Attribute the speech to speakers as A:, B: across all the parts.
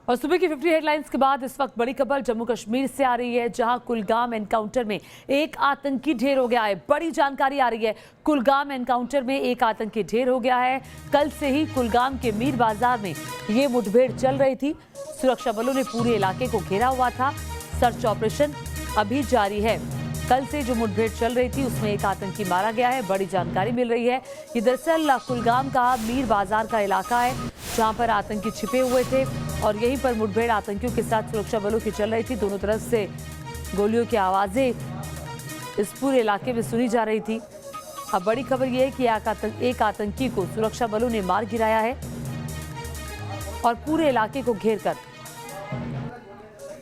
A: और सुबह की 50 हेडलाइंस के बाद इस वक्त बड़ी खबर जम्मू कश्मीर से आ रही है, जहां कुलगाम एनकाउंटर में एक आतंकी ढेर हो गया है। बड़ी जानकारी आ रही है, कुलगाम एनकाउंटर में एक आतंकी ढेर हो गया है। कल से ही कुलगाम के मीर बाजार में ये मुठभेड़ चल रही थी। सुरक्षा बलों ने पूरे इलाके को घेरा हुआ था। सर्च ऑपरेशन अभी जारी है। कल से जो मुठभेड़ चल रही थी उसमें एक आतंकी मारा गया है। बड़ी जानकारी मिल रही है। ये दरअसल कुलगाम का मीर बाजार का इलाका है, जहां पर आतंकी छिपे हुए थे और यहीं पर मुठभेड़ आतंकियों के साथ सुरक्षा बलों की चल रही थी। दोनों तरफ से गोलियों की आवाजें इस पूरे इलाके में सुनी जा रही थी। अब बड़ी खबर यह है कि एक आतंकी को सुरक्षा बलों ने मार गिराया है और पूरे इलाके को घेर कर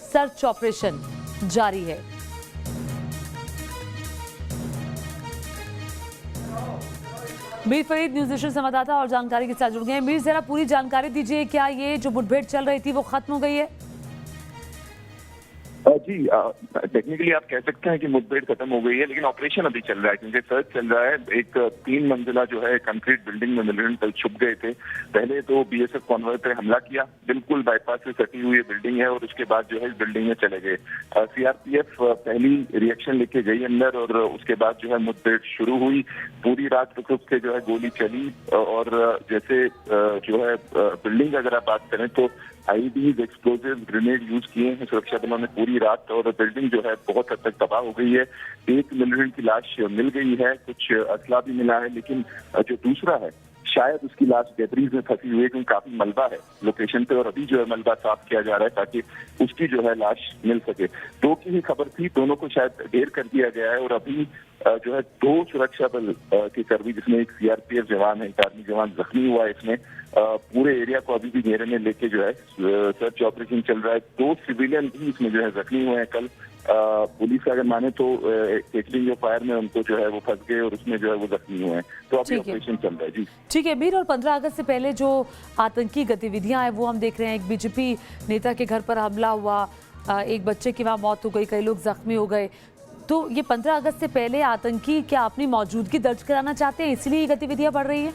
A: सर्च ऑपरेशन जारी है। मीर फरीद न्यूज नेशन संवाददाता और जानकारी के साथ जुड़ गए हैं। मीर, जरा पूरी जानकारी दीजिए, क्या ये जो मुठभेड़ चल रही थी वो खत्म हो गई है?
B: जी, टेक्निकली आप कह सकते हैं कि मुठभेड़ खत्म हो गई है, लेकिन ऑपरेशन अभी चल रहा है क्योंकि सर्च चल रहा है। एक 3 मंजिला जो है कंक्रीट बिल्डिंग में मिलिटेंट कल छुप गए थे। पहले तो बीएसएफ कॉन्वॉय पे हमला किया, बिल्कुल बाईपास से सटी हुई बिल्डिंग है, और उसके बाद जो है इस बिल्डिंग में चले गए। सीआरपीएफ पहली रिएक्शन लेके गई अंदर और उसके बाद जो है मुठभेड़ शुरू हुई। पूरी रात रुक के जो है गोली चली और जैसे जो है बिल्डिंग अगर आप बात करें तो आईईडीज, एक्सप्लोजिव, ग्रेनेड यूज किए हैं सुरक्षा बलों ने पूरी रात, और बिल्डिंग जो है बहुत हद तक तबाह हो गई है। एक मिलिटेंट की लाश मिल गई है, कुछ असला भी मिला है, लेकिन जो दूसरा है शायद उसकी लाश डेब्रीज में फंसी हुई है क्योंकि काफी मलबा है लोकेशन पे, और अभी जो है मलबा साफ किया जा रहा है ताकि उसकी जो है लाश मिल सके। 2 की ही खबर थी, दोनों को शायद ढेर कर दिया गया है, और अभी जो है 2 सुरक्षा बल के कर्मी, जिसमें एक सीआरपीएफ जवान है, एक आर्मी जवान जख्मी हुआ है। इसमें पूरे एरिया को अभी भी घेरे में लेके जो है सर्च ऑपरेशन चल रहा है। 2 सिविलियन भी इसमें जो है जख्मी हुए हैं। कल पुलिस का अगर माने तो केटलिंग फायर में उनको जो है वो फंस गए और उसमें जो है वो जख्मी हुए हैं। तो अभी ऑपरेशन चल रहा है। जी
A: ठीक है मीर, और 15 अगस्त से पहले जो आतंकी गतिविधियां हैं वो हम देख रहे हैं। एक बीजेपी नेता के घर पर हमला हुआ, एक बच्चे की वहां मौत हो गई, कई लोग जख्मी हो गए। तो ये 15 अगस्त से पहले आतंकी क्या अपनी मौजूदगी दर्ज कराना चाहते हैं, इसलिए ये गतिविधियां बढ़ रही है?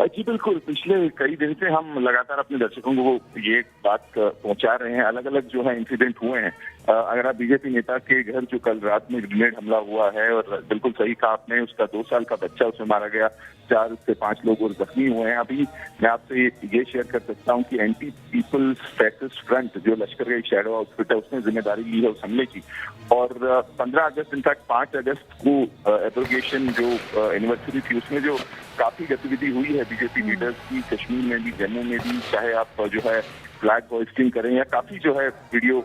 B: जी बिल्कुल, पिछले कई दिन से हम लगातार अपने दर्शकों को ये बात पहुंचा रहे हैं। अलग अलग जो है इंसिडेंट हुए हैं। अगर आप बीजेपी नेता के घर जो कल रात में ग्रेनेड हमला हुआ है, और बिल्कुल सही कहा आपने, उसका 2 साल का बच्चा उसमें मारा गया, 4 से 5 लोग और जख्मी हुए हैं। अभी मैं आपसे ये शेयर कर सकता हूँ कि एंटी पीपल्स फैसिस्ट फ्रंट जो लश्कर का एक शैडो आउटफिट है, उसने जिम्मेदारी ली है उस हमले की। और 15 अगस्त, इनफैक्ट 5 अगस्त को एब्रोगेशन जो एनिवर्सरी थी, उसमें जो काफी गतिविधि हुई है बीजेपी लीडर्स की, कश्मीर में भी, जम्मू में भी, चाहे आप जो है फ्लैग होइस्टिंग करें या काफी जो है वीडियो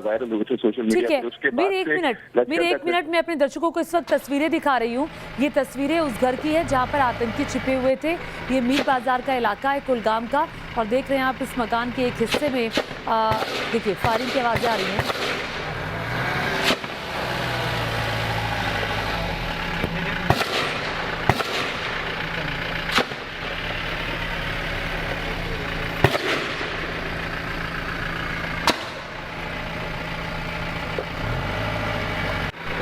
B: वायरल हुए थे सोशल मीडिया पे। उसके बाद
A: एक मिनट में अपने दर्शकों को इस वक्त तस्वीरें दिखा रही हूँ। ये तस्वीरें उस घर की है जहाँ पर आतंकी छिपे हुए थे। ये मीर बाजार का इलाका है कुलगाम का, और देख रहे हैं आप इस मकान के एक हिस्से में देखिए फायरिंग की आवाजें आ रही हैं।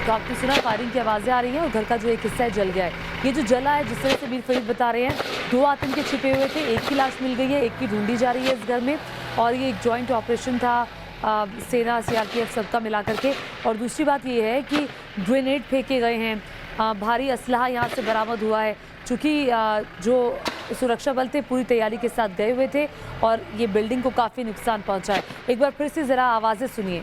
A: तो आपने सुना फायरिंग की आवाजें आ रही हैं और घर का जो एक हिस्सा है जल गया है। ये जो जला है, जिस तरह से मीर फरीद बता रहे हैं, 2 आतंकी छिपे हुए थे, एक की लाश मिल गई है, एक की ढूंढी जा रही है इस घर में, और ये एक जॉइंट ऑपरेशन था सेना सीआरपीएफ सबका मिला करके। और दूसरी बात ये है कि ग्रेनेड फेंके गए हैं, भारी असलहा यहाँ से बरामद हुआ है। चूँकि जो सुरक्षा बल थे पूरी तैयारी के साथ गए हुए थे और ये बिल्डिंग को काफ़ी नुकसान पहुँचा है। एक बार फिर से ज़रा आवाज़ें सुनिए।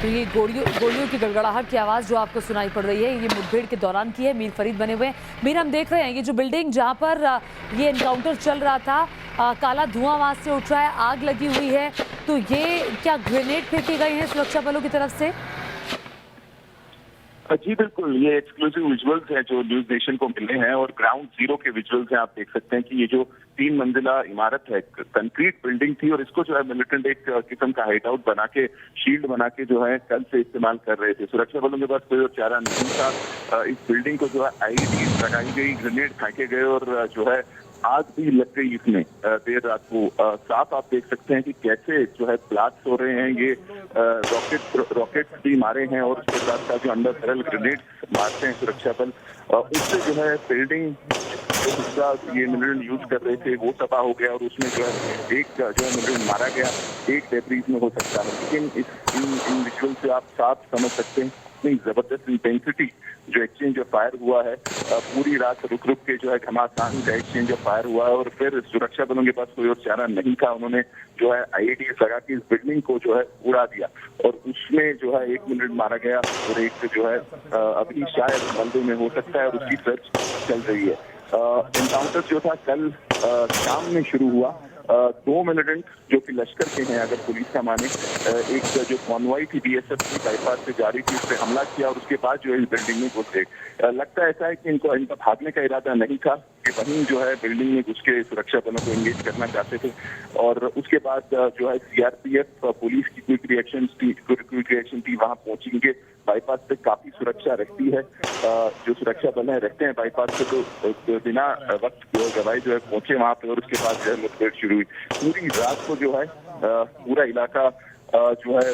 A: तो ये गोलियों की गड़गड़ाहट की आवाज़ जो आपको सुनाई पड़ रही है, ये मुठभेड़ के दौरान की है। मीर फरीद बने हुए हैं। मीर, हम देख रहे हैं ये जो बिल्डिंग जहां पर ये एनकाउंटर चल रहा था, काला धुआं वहां से उठ रहा है, आग लगी हुई है। तो ये क्या ग्रेनेड फेंके गए हैं सुरक्षा बलों की तरफ से?
B: जी बिल्कुल, ये एक्सक्लूसिव विजुअल्स हैं जो न्यूज नेशन को मिले हैं, और ग्राउंड जीरो के विजुअल्स हैं। आप देख सकते हैं कि ये जो 3 मंजिला इमारत है, कंक्रीट बिल्डिंग थी, और इसको जो है मिलिटेंट एक किस्म का हाइट आउट बना के, शील्ड बना के जो है कल से इस्तेमाल कर रहे थे। सुरक्षा बलों के पास कोई और चारा नहीं था। इस बिल्डिंग को जो है आईईडी लगाई गई, ग्रेनेड फेंके गए, और जो है आग भी लग गई इसमें देर रात को। साफ आप देख सकते हैं कि कैसे जो है ब्लास्ट हो रहे हैं, ये रॉकेट भी मारे हैं और उसके साथ साथ जो अंदर सरल ग्रेनेड मारते हैं सुरक्षा बल, उससे जो है बिल्डिंग जो हिस्सा ये मिलिटेंट यूज कर रहे थे वो तबाह हो गया और उसमें जो है एक जो है मिलिटेंट मारा गया, एक डेब्रीज में हो सकता है। लेकिन इन विजुअल से आप साफ समझ सकते हैं इतनी जबरदस्त इंटेंसिटी जो एक्सचेंज ऑफ फायर हुआ है, पूरी रात रुक रुक के जो है घमासान का एक्सचेंज ऑफ फायर हुआ है और फिर सुरक्षा बलों के पास कोई और चारा नहीं था, उन्होंने जो है IEDs लगा के इस बिल्डिंग को जो है उड़ा दिया और उसमें जो है एक मिलिटेंट मारा गया और एक जो है अभी शायद मलबे में हो सकता है और उसकी सर्च चल रही है। एनकाउंटर जो था कल शाम में शुरू हुआ। 2 मिलिटेंट जो कि लश्कर के हैं अगर पुलिस का माने, एक जो कॉन्वॉय थी BSF की बाईपास से जा रही थी, उस पर हमला किया और उसके बाद जो है इस बिल्डिंग में घुसे। लगता ऐसा है कि इनका भागने का इरादा नहीं था कि वहीं जो है बिल्डिंग में घुस के सुरक्षा बलों को एंगेज करना चाहते थे और उसके बाद जो है CRPF पुलिस की क्विक रिएक्शन थी वहां पहुंचेंगे। बाईपास पे काफी सुरक्षा रहती है, जो सुरक्षा बल है रहते हैं बाईपास पे, तो बिना वक्त गवाए जो है पहुंचे वहां पे और उसके बाद जो है मुठभेड़ शुरू हुई। पूरी रात को जो है पूरा इलाका जो है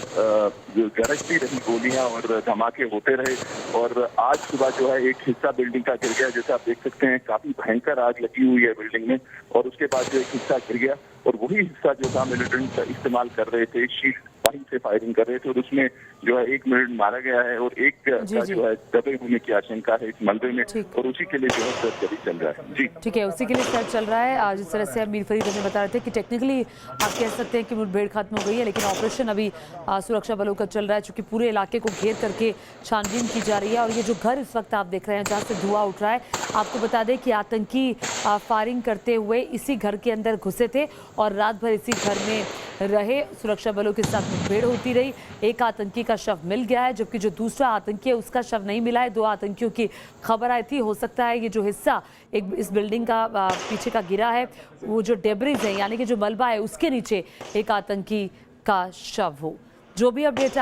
B: गरजती रही गोलियां और धमाके होते रहे और आज सुबह जो है एक हिस्सा बिल्डिंग का गिर गया, जैसे आप देख सकते हैं काफी भयंकर आग लगी हुई है बिल्डिंग में और उसके बाद जो एक हिस्सा गिर गया और वही हिस्सा जो था मिलिटेंट इस्तेमाल कर रहे थे, शील्ड वहीं से फायरिंग कर रहे थे और उसमें जो है एक मिलिटेंट मारा गया है और एक का जो है दबे होने की आशंका है इस मलबे में और उसी के लिए जो है सर्च अभी चल रहा है। जी
A: ठीक है, उसी के लिए सर्च चल रहा है। जिस तरह से मीर फरीद हमें बता रहे थे कि टेक्निकली आप कह सकते हैं कि मुठभेड़ खत्म हो गई है, लेकिन ऑपरेशन अभी सुरक्षा बलों का चल रहा है, चूंकि पूरे इलाके को घेर करके छानबीन की जा रही है। और ये जो घर इस वक्त आप देख रहे हैं जहाँ से धुआं उठ रहा है, आपको बता दें कि आतंकी फायरिंग करते हुए इसी घर के अंदर घुसे थे और रात भर इसी घर में रहे। सुरक्षा बलों के साथ मुठभेड़ होती रही। एक आतंकी का शव मिल गया है, जबकि जो दूसरा आतंकी है उसका शव नहीं मिला है। 2 आतंकियों की खबर आई थी। हो सकता है ये जो हिस्सा एक इस बिल्डिंग का पीछे का गिरा है, वो जो डेब्रिज है यानी कि जो मलबा है उसके नीचे एक आतंकी का शव हो। जो भी अपडेट